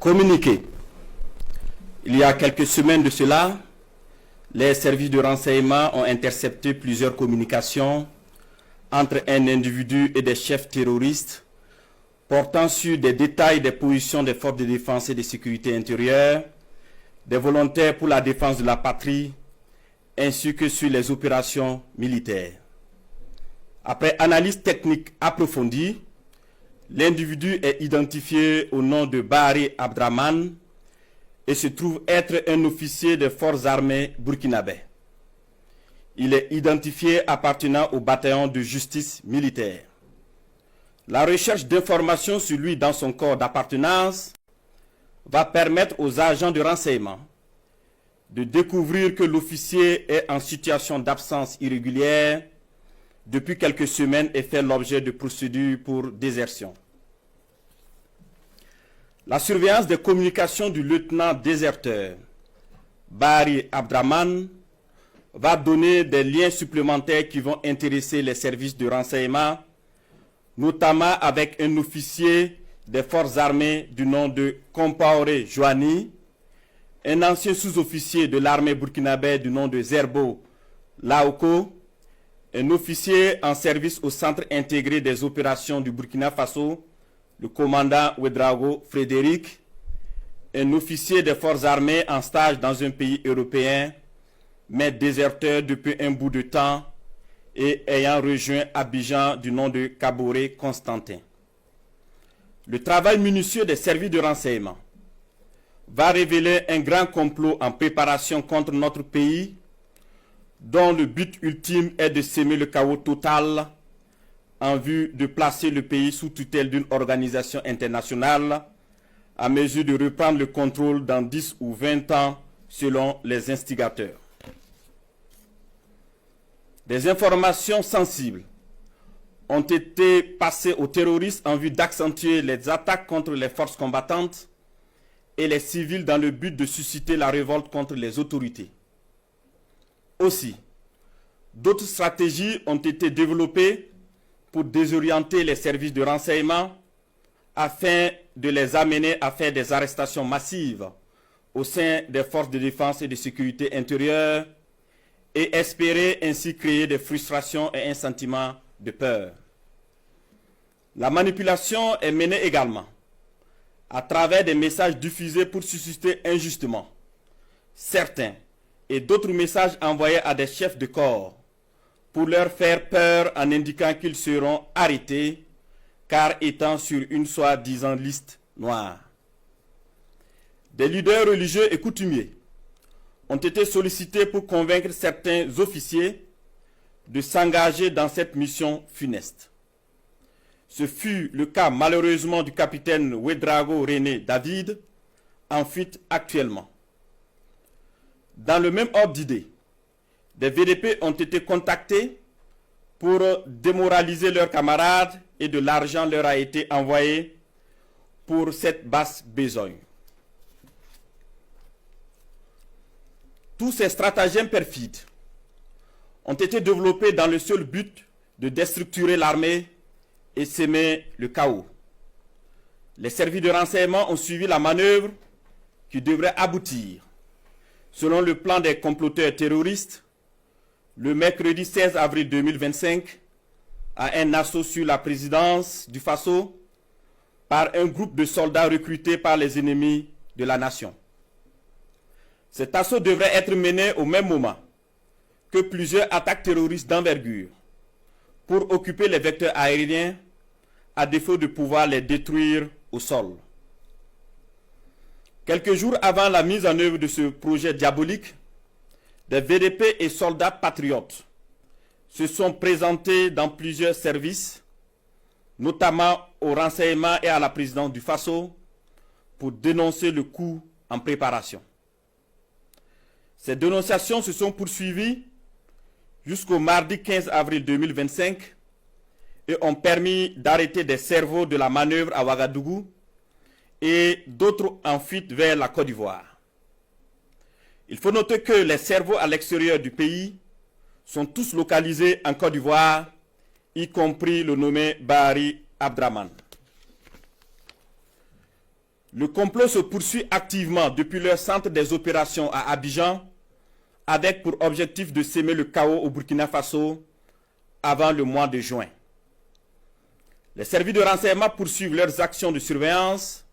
Communiqué. Il y a quelques semaines de cela, les services de renseignement ont intercepté plusieurs communications entre un individu et des chefs terroristes portant sur des détails des positions des forces de défense et de sécurité intérieure, des volontaires pour la défense de la patrie, ainsi que sur les opérations militaires. Après analyse technique approfondie, l'individu est identifié au nom de Bahari Abdraman et se trouve être un officier des forces armées burkinabè. Il est identifié appartenant au bataillon de justice militaire. La recherche d'informations sur lui dans son corps d'appartenance va permettre aux agents de renseignement de découvrir que l'officier est en situation d'absence irrégulière depuis quelques semaines et fait l'objet de procédures pour désertion. La surveillance des communications du lieutenant déserteur Bahari Abdraman va donner des liens supplémentaires qui vont intéresser les services de renseignement, notamment avec un officier des forces armées du nom de Compaoré Joani, un ancien sous-officier de l'armée burkinabè du nom de Zerbo Laoko, un officier en service au Centre intégré des opérations du Burkina Faso, le commandant Ouedraogo Frédéric, un officier des forces armées en stage dans un pays européen, mais déserteur depuis un bout de temps et ayant rejoint Abidjan du nom de Kaboré Constantin. Le travail minutieux des services de renseignement va révéler un grand complot en préparation contre notre pays, dont le but ultime est de semer le chaos total en vue de placer le pays sous tutelle d'une organisation internationale à mesure de reprendre le contrôle dans 10 ou 20 ans selon les instigateurs. Des informations sensibles ont été passées aux terroristes en vue d'accentuer les attaques contre les forces combattantes et les civils dans le but de susciter la révolte contre les autorités. Aussi, d'autres stratégies ont été développées pour désorienter les services de renseignement afin de les amener à faire des arrestations massives au sein des forces de défense et de sécurité intérieure et espérer ainsi créer des frustrations et un sentiment de peur. La manipulation est menée également à travers des messages diffusés pour susciter injustement certains et d'autres messages envoyés à des chefs de corps pour leur faire peur en indiquant qu'ils seront arrêtés car étant sur une soi-disant liste noire. Des leaders religieux et coutumiers ont été sollicités pour convaincre certains officiers de s'engager dans cette mission funeste. Ce fut le cas malheureusement du capitaine Ouedraogo René David, en fuite actuellement. Dans le même ordre d'idée, des VDP ont été contactés pour démoraliser leurs camarades et de l'argent leur a été envoyé pour cette basse besogne. Tous ces stratagèmes perfides ont été développés dans le seul but de déstructurer l'armée et semer le chaos. Les services de renseignement ont suivi la manœuvre qui devrait aboutir, selon le plan des comploteurs terroristes, le mercredi 16 avril 2025, à un assaut sur la présidence du Faso par un groupe de soldats recrutés par les ennemis de la nation. Cet assaut devrait être mené au même moment que plusieurs attaques terroristes d'envergure pour occuper les vecteurs aériens à défaut de pouvoir les détruire au sol. Quelques jours avant la mise en œuvre de ce projet diabolique, des VDP et soldats patriotes se sont présentés dans plusieurs services, notamment au renseignement et à la présidence du Faso, pour dénoncer le coup en préparation. Ces dénonciations se sont poursuivies jusqu'au mardi 15 avril 2025 et ont permis d'arrêter des cerveaux de la manœuvre à Ouagadougou et d'autres en fuite vers la Côte d'Ivoire. Il faut noter que les cerveaux à l'extérieur du pays sont tous localisés en Côte d'Ivoire, y compris le nommé Bahari Abdraman. Le complot se poursuit activement depuis leur centre des opérations à Abidjan, avec pour objectif de semer le chaos au Burkina Faso avant le mois de juin. Les services de renseignement poursuivent leurs actions de surveillance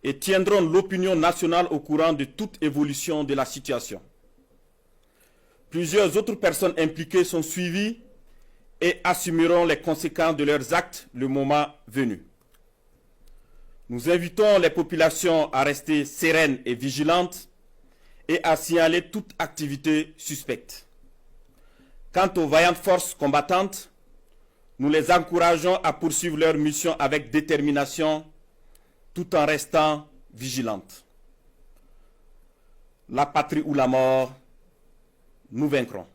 et tiendront l'opinion nationale au courant de toute évolution de la situation. Plusieurs autres personnes impliquées sont suivies et assumeront les conséquences de leurs actes le moment venu. Nous invitons les populations à rester sereines et vigilantes et à signaler toute activité suspecte. Quant aux vaillantes forces combattantes, nous les encourageons à poursuivre leur mission avec détermination tout en restant vigilantes. La patrie ou la mort, nous vaincrons.